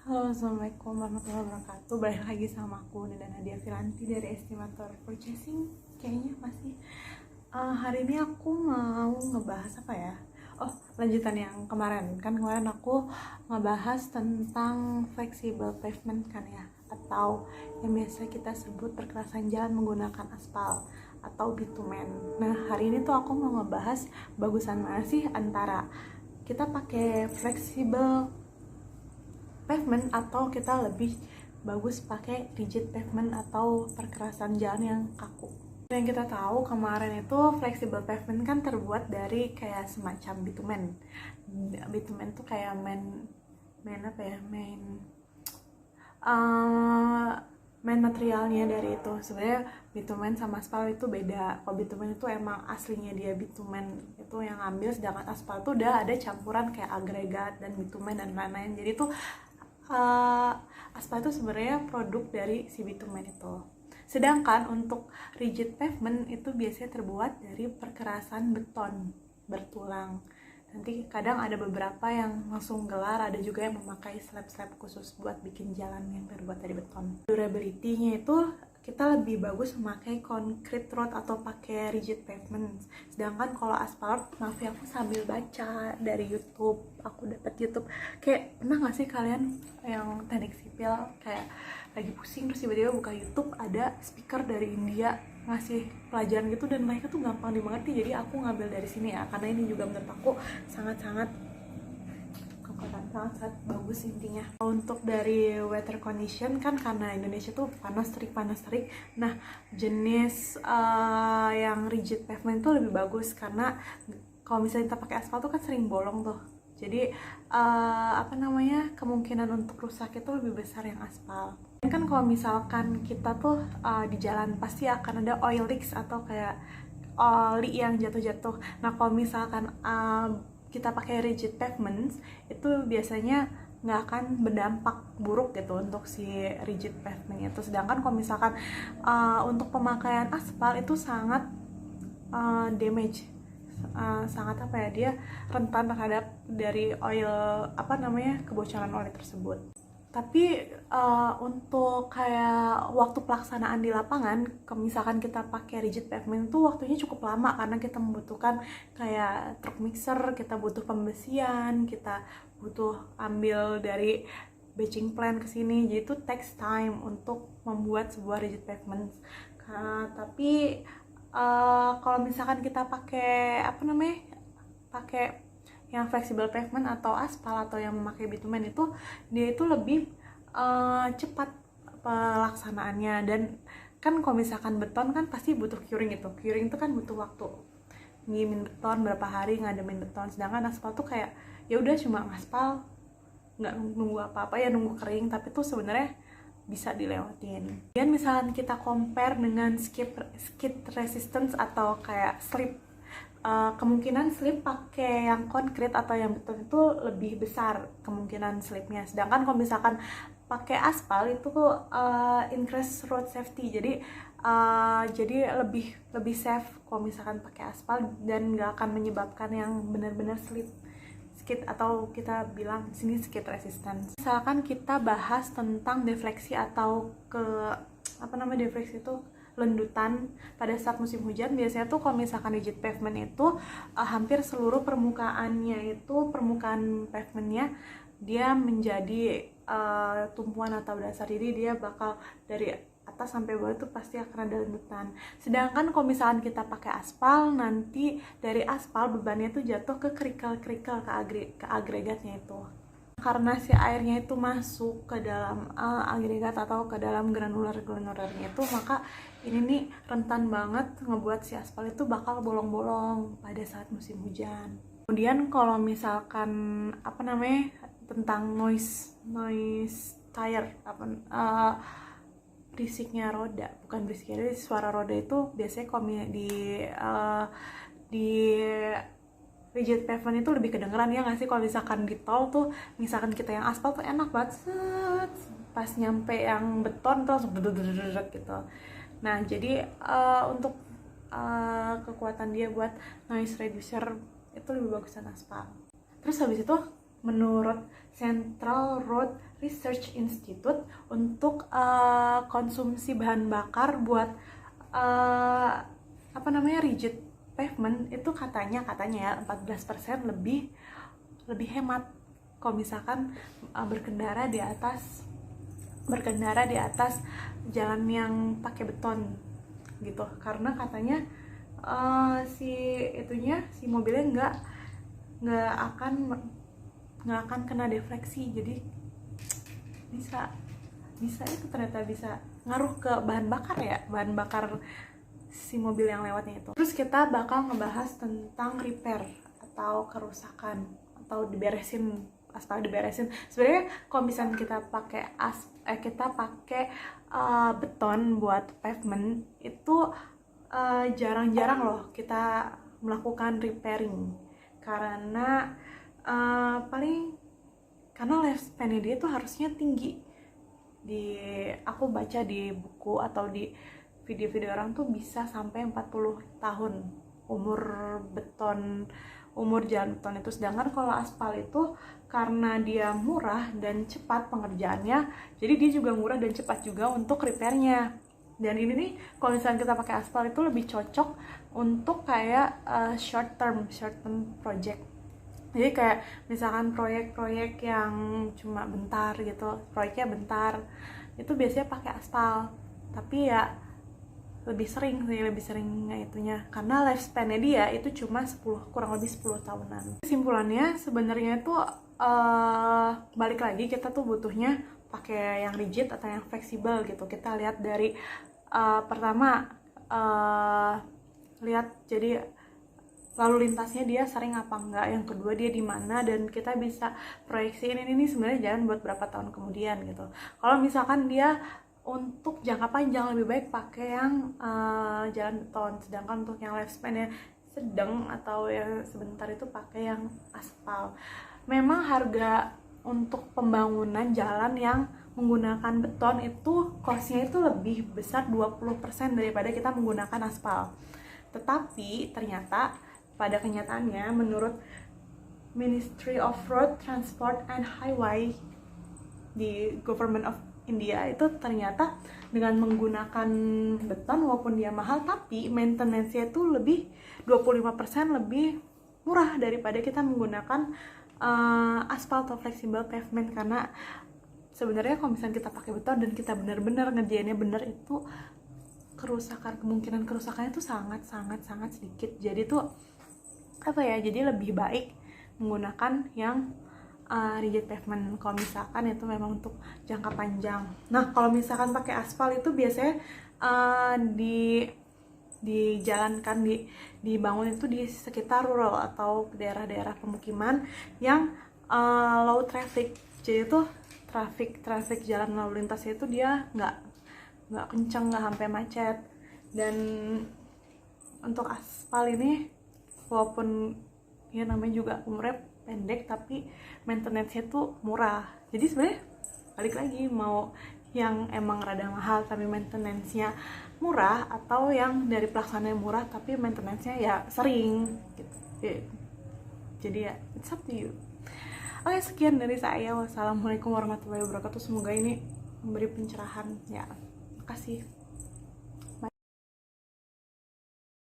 Halo, assalamualaikum warahmatullahi wabarakatuh. Balik lagi sama aku Nida Nadia Filanti dari Estimator Purchasing. Kayaknya masih hari ini aku mau ngebahas apa ya? Oh, lanjutan yang kemarin. Kan kemarin aku ngebahas tentang flexible pavement kan ya, atau yang biasa kita sebut perkerasan jalan menggunakan aspal atau bitumen. Nah, hari ini tuh aku mau ngebahas bagusan mana sih antara kita pakai flexible pavement atau kita lebih bagus pakai rigid pavement atau perkerasan jalan yang kaku. Yang kita tahu kemarin itu flexible pavement kan terbuat dari kayak semacam bitumen. Bitumen tuh kayak main materialnya dari itu. Sebenarnya bitumen sama aspal itu beda. Kalau bitumen itu emang aslinya dia bitumen itu yang ngambil, sedangkan aspal tuh udah ada campuran kayak agregat dan bitumen dan lain-lain. Jadi tuh aspal itu sebenarnya produk dari si bitumen itu. Sedangkan untuk rigid pavement itu biasanya terbuat dari perkerasan beton bertulang. Nanti kadang ada beberapa yang langsung gelar, ada juga yang memakai slab-slab khusus buat bikin jalan yang terbuat dari beton. Durability-nya itu kita lebih bagus memakai concrete road atau pakai rigid pavement. Sedangkan kalau aspal, maaf ya aku sambil baca dari YouTube, aku dapat YouTube. Kayak pernah nggak sih kalian yang teknik sipil kayak lagi pusing terus tiba-tiba buka YouTube ada speaker dari India ngasih pelajaran gitu dan mereka tuh gampang dimengerti. Jadi aku ngambil dari sini ya, karena ini juga menurut aku sangat-sangat bagus intinya. Untuk dari weather condition kan karena Indonesia tuh panas terik. Nah, jenis yang rigid pavement tuh lebih bagus karena kalau misalnya kita pakai aspal tuh kan sering bolong tuh. Jadi kemungkinan untuk rusak itu lebih besar yang aspal. Kan kalau misalkan kita tuh di jalan pasti akan ada oil leaks atau kayak oli yang jatuh-jatuh. Nah, kalau misalkan kita pakai rigid pavements itu biasanya nggak akan berdampak buruk gitu untuk si rigid pavement itu. Sedangkan kalau misalkan untuk pemakaian aspal itu sangat damage, sangat dia rentan terhadap dari oil kebocoran oli tersebut. Tapi untuk kayak waktu pelaksanaan di lapangan, kalau misalkan kita pakai rigid pavement itu waktunya cukup lama karena kita membutuhkan kayak truk mixer, kita butuh pembesian, kita butuh ambil dari batching plant ke sini. Jadi itu takes time untuk membuat sebuah rigid pavement. Tapi kalau misalkan kita pakai pakai yang flexible pavement atau aspal atau yang memakai bitumen itu dia itu lebih cepat pelaksanaannya. Dan kan kalau misalkan beton kan pasti butuh curing gitu. Curing itu kan butuh waktu, ngimin beton berapa hari, ngademin beton. Sedangkan aspal tuh kayak ya udah cuma ngaspal, nggak nunggu apa-apa ya, nunggu kering, tapi tuh sebenarnya bisa dilewatin. Dan misalkan kita compare dengan skid resistance atau kayak slip, kemungkinan slip pakai yang konkret atau yang beton itu lebih besar kemungkinan slipnya. Sedangkan kalau misalkan pakai aspal itu increase road safety. Jadi lebih safe kalau misalkan pakai aspal dan nggak akan menyebabkan yang benar-benar skid atau kita bilang di sini skid resistance. Misalkan kita bahas tentang defleksi atau defleksi itu lendutan pada saat musim hujan. Biasanya tuh kalau misalkan rigid pavement itu hampir seluruh permukaan pavementnya dia menjadi tumpuan atau dasar, jadi dia bakal dari atas sampai bawah itu pasti akan ada lendutan. Sedangkan kalau misalkan kita pakai aspal, nanti dari aspal bebannya tuh jatuh ke kerikil-kerikil ke agregatnya itu. Karena si airnya itu masuk ke dalam agregat atau ke dalam granular-granularnya itu, maka ini nih rentan banget ngebuat si aspal itu bakal bolong-bolong pada saat musim hujan. Kemudian kalau misalkan tentang noise tire, berisiknya roda, bukan berisiknya, jadi suara roda itu biasanya kalau di rigid pavement itu lebih kedengeran ya nggak sih. Kalau misalkan di tol tuh, misalkan kita yang aspal tuh enak banget, pas nyampe yang beton tuh langsung gitu. Nah, jadi untuk kekuatan dia buat noise reducer itu lebih bagusan aspal. Terus habis itu menurut Central Road Research Institute untuk konsumsi bahan bakar buat rigid pavement itu katanya ya 14% lebih hemat kalau misalkan berkendara di atas jalan yang pakai beton gitu, karena katanya si mobilnya nggak akan kena defleksi, jadi bisa itu ternyata bisa ngaruh ke bahan bakar si mobil yang lewatnya itu. Terus kita bakal ngebahas tentang repair atau kerusakan atau aspal diberesin. Sebenarnya kalau misalnya kita pakai beton buat pavement itu jarang-jarang loh kita melakukan repairing, karena karena lifespan dia itu harusnya tinggi. Aku baca di buku atau di video-video orang tuh bisa sampai 40 tahun umur jalan beton itu. Sedangkan kalau aspal itu karena dia murah dan cepat pengerjaannya, jadi dia juga murah dan cepat juga untuk repairnya. Dan ini nih kalau misalnya kita pakai aspal itu lebih cocok untuk kayak short term project. Jadi kayak misalkan proyek-proyek yang cuma bentar gitu, proyeknya bentar, itu biasanya pakai aspal. Tapi ya lebih sering itunya, karena lifespan-nya dia itu cuma kurang lebih 10 tahunan. Kesimpulannya sebenarnya itu balik lagi, kita tuh butuhnya pakai yang rigid atau yang fleksibel gitu. Kita lihat dari pertama lihat jadi lalu lintasnya dia sering apa enggak, yang kedua dia di mana, dan kita bisa proyeksiin ini sebenarnya jalan buat berapa tahun kemudian gitu. Kalau misalkan dia untuk jangka panjang lebih baik pakai yang jalan beton, sedangkan untuk yang lifespan-nya sedang atau yang sebentar itu pakai yang aspal. Memang harga untuk pembangunan jalan yang menggunakan beton itu cost-nya itu lebih besar 20% daripada kita menggunakan aspal. Tetapi ternyata pada kenyataannya menurut Ministry of Road Transport and Highway di Government of India itu ternyata dengan menggunakan beton walaupun dia mahal, tapi maintenance-nya itu lebih 25% lebih murah daripada kita menggunakan aspal atau flexible pavement. Karena sebenarnya kalau misalnya kita pakai beton dan kita benar-benar ngerjainnya benar, itu kemungkinan kerusakannya itu sangat sedikit. Jadi tuh jadi lebih baik menggunakan yang rigid pavement kalau misalkan itu memang untuk jangka panjang. Nah, kalau misalkan pakai aspal itu biasanya dibangun itu di sekitar rural atau daerah-daerah pemukiman yang low traffic. Jadi itu traffic jalan lalu lintasnya itu dia nggak kencang, nggak sampai macet. Dan untuk aspal ini walaupun ya namanya juga umurnya pendek, tapi maintenance-nya tuh murah. Jadi sebenarnya balik lagi, mau yang emang rada mahal tapi maintenance-nya murah, atau yang dari pelaksanaannya murah tapi maintenance-nya ya sering gitu. Jadi ya it's up to you. Oke, sekian dari saya. Wassalamualaikum warahmatullahi wabarakatuh. Semoga ini memberi pencerahan ya. Makasih.